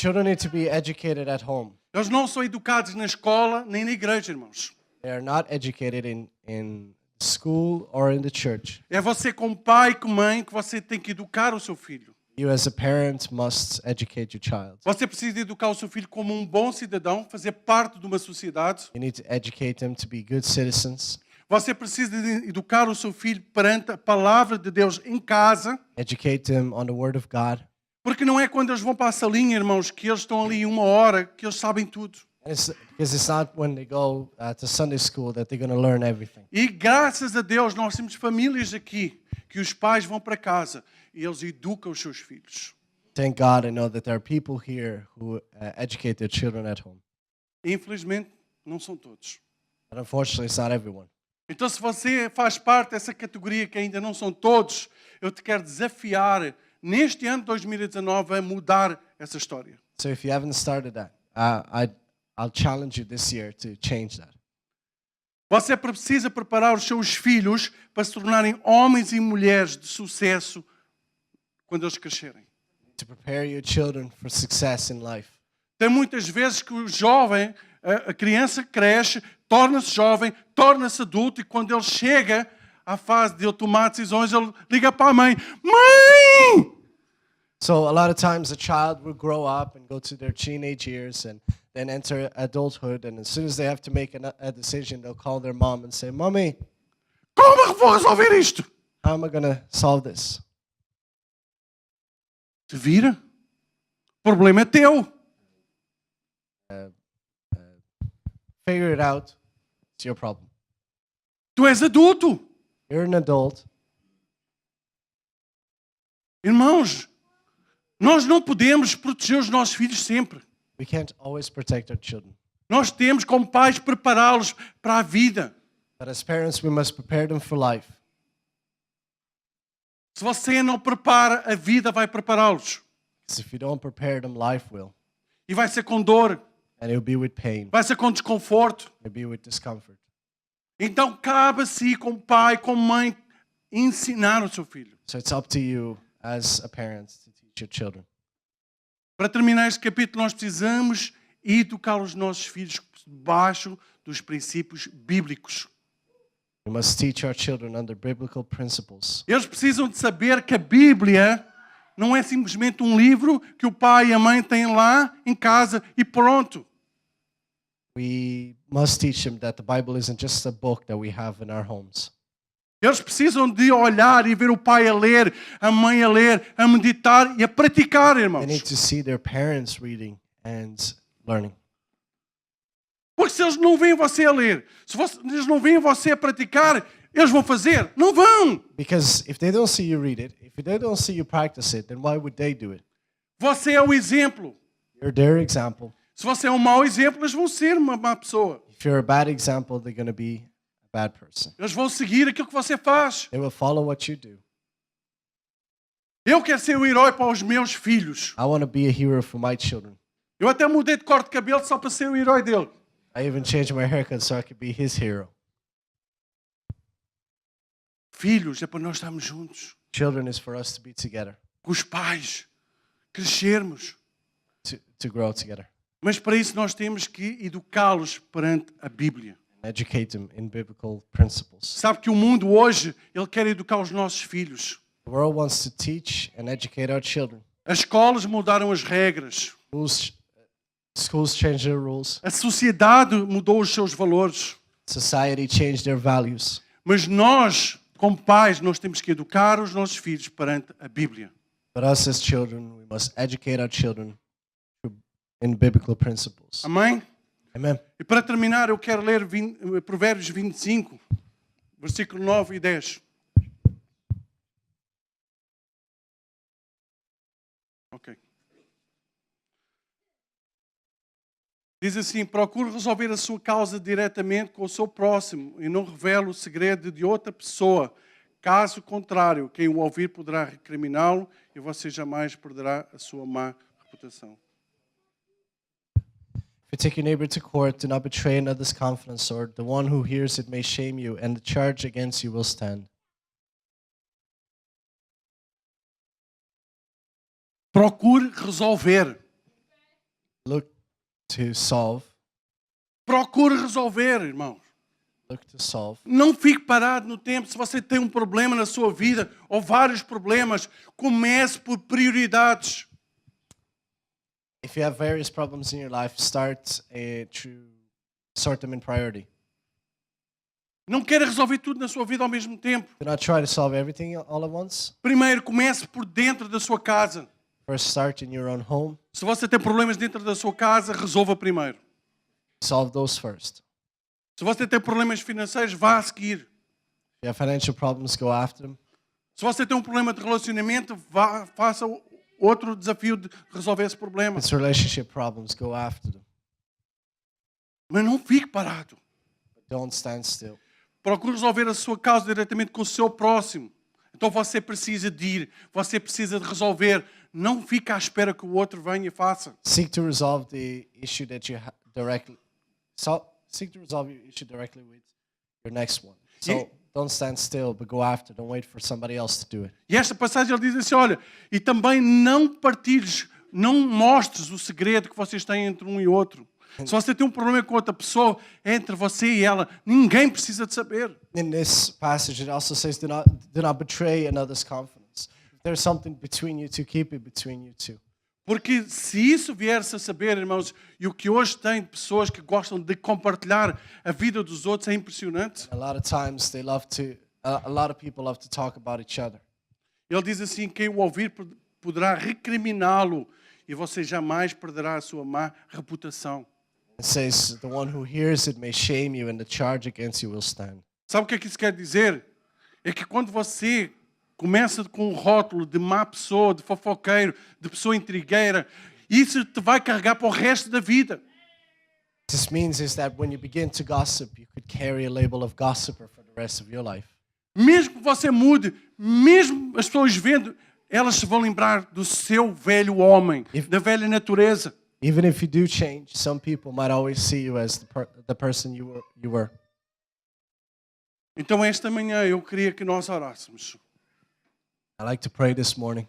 Children need to be educated at home. Eles não são educados na escola nem na igreja, irmãos. They are not educated in school or in the church. É você como pai e como mãe que você tem que educar o seu filho. You as a parent must educate your child. Você precisa educar o seu filho como um bom cidadão, fazer parte de uma sociedade. You need to educate them to be good citizens. Você precisa educar o seu filho perante a palavra de Deus em casa. Educate them on the Word of God. Porque não é quando eles vão para a salinha, irmãos, que eles estão ali 1 hora, que eles sabem tudo. Because it's not when they go to Sunday school that they're going to learn everything. E graças a Deus nós temos famílias aqui que os pais vão para casa e eles educam os seus filhos. Thank God I know that there are people here who educate their children at home. Infelizmente, não são todos. But unfortunately, it's not everyone. Então, se você faz parte dessa categoria que ainda não são todos, eu te quero desafiar neste ano de 2019 a mudar essa história. So if you haven't started that, I'll challenge you this year to change that. Você precisa preparar os seus filhos para se tornarem homens e mulheres de sucesso quando eles crescerem. To prepare your children for success in life. Tem muitas vezes que o jovem, a criança cresce, torna-se jovem, torna-se adulto e quando ele chega à fase de ele tomar decisões, ele liga para a mãe: Mãe! So a lot of times a child will grow up and go to their teenage years and then enter adulthood, and as soon as they have to make a decision, they'll call their mom and say, "Mommy, Como é que vou resolver isto? how am I going to solve this?" Te vira. O problema é teu. Figure it out. It's your problem. Tu és adulto. You're an adult. Irmãos, nós não podemos proteger os nossos filhos sempre. We can't always protect our children. Nós temos, como pais, prepará-los para a vida. But as parents, we must prepare them for life. Se você não prepara, a vida vai prepará-los. Because if you don't prepare them, life will. E vai ser com dor, And it'll be with pain. vai ser com desconforto. It'll be with discomfort. Então, cabe a si, como pai, como mãe, ensinar o seu filho. So it's up to you as a parent to teach your children. Para terminar este capítulo, nós precisamos educar os nossos filhos debaixo dos princípios bíblicos. We must teach our children under biblical principles. Eles precisam de saber que a Bíblia não é simplesmente um livro que o pai e a mãe têm lá em casa e pronto. We must teach them that the Bible isn't just a book that we have in our homes. Eles precisam de olhar e ver o pai a ler, a mãe a ler, a meditar e a praticar, They irmãos. need to see their parents reading and learning. Porque se eles não veem você a ler, se eles não veem você a praticar, eles vão fazer? Não vão. Because if they don't see you read it, if they don't see you practice it, then why would they do it? Você é o exemplo. You're their example. Se você é um mau exemplo, eles vão ser uma má pessoa. If you're a bad example, they're going to be a bad person. Eles vão seguir aquilo que você faz. They will follow what you do. Eu quero ser o herói para os meus filhos. I want to be a hero for my children. Eu até mudei de cor de cabelo só para ser o herói dele. I even changed my haircut so I could be his hero. Filhos, é para nós estarmos juntos. Children is for us to be together, Com os pais. Crescermos. to grow together. Mas para isso nós temos que educá-los perante a Bíblia. Educate them in biblical principles. Sabe que o mundo hoje, ele quer educar os nossos filhos. The world wants to teach and educate our children. As escolas mudaram as regras. Schools change their rules. A sociedade mudou os seus valores. Society changed their values. Mas nós, como pais, nós temos que educar os nossos filhos perante a Bíblia. But us as children, we must educate our children in biblical principles. Amém? Amen. E para terminar, eu quero ler Provérbios 25, versículo 9 e 10. Ok. Diz assim: procure resolver a sua causa diretamente com o seu próximo e não revele o segredo de outra pessoa. Caso contrário, quem o ouvir poderá recriminá-lo e você jamais perderá a sua má reputação. If you take your neighbor to court, do not betray another's confidence, or the one who hears it may shame you, and the charge against you will stand. Procure resolver. Look to solve. Procure resolver, irmãos. Look to solve. Não fique parado no tempo. Se você tem um problema na sua vida, ou vários problemas, comece por prioridades. If you have various problems in your life, start to sort them in priority. Não queira resolver tudo na sua vida ao mesmo tempo. Do not try to solve everything all at once. Primeiro, comece por dentro da sua casa. First, start in your own home. Se você tem problemas dentro da sua casa, resolva primeiro. Solve those first. Se você tem problemas financeiros, vá a seguir. If you have financial problems, go after them. Se você tem um problema de relacionamento, faça outro desafio de resolver esse problema. If it's relationship problems, go after them. Mas não fique parado. But don't stand still. Procure resolver a sua causa diretamente com o seu próximo. Então você precisa de ir, você precisa de resolver. Não fique à espera que o outro venha e faça. Seek to resolve the issue that you directly. Seek to resolve your issue directly with your next one. So don't stand still, but go after. Don't wait for somebody else to do it. E esta passagem ele diz assim, olha, e também não partilhes, não mostres o segredo que vocês têm entre um e outro. Se você tem um problema com outra pessoa, é entre você e ela, ninguém precisa de saber. In this passage, it also says, do not betray another's confidence. If there's something between you two, keep it between you two. Porque se isso vier-se a saber, irmãos, e o que hoje tem de pessoas que gostam de compartilhar a vida dos outros é impressionante. A lot of times, a lot of people love to talk about each other. Ele diz assim, quem o ouvir poderá recriminá-lo e você jamais perderá a sua má reputação. It says, the one who hears it may shame you, and the charge against you will stand. Sabe o que é que isso quer dizer? É que quando você começa com um rótulo de má pessoa, de fofoqueiro, de pessoa intrigueira, isso te vai carregar para o resto da vida. What this means is that when you begin to gossip, you could carry a label of gossiper for the rest of your life. Mesmo que você mude, mesmo as pessoas vendo, elas se vão lembrar do seu velho homem, da velha natureza. Even if you do change, some people might always see you as the person you were. Então esta manhã eu queria que nós orássemos. I like to pray this morning.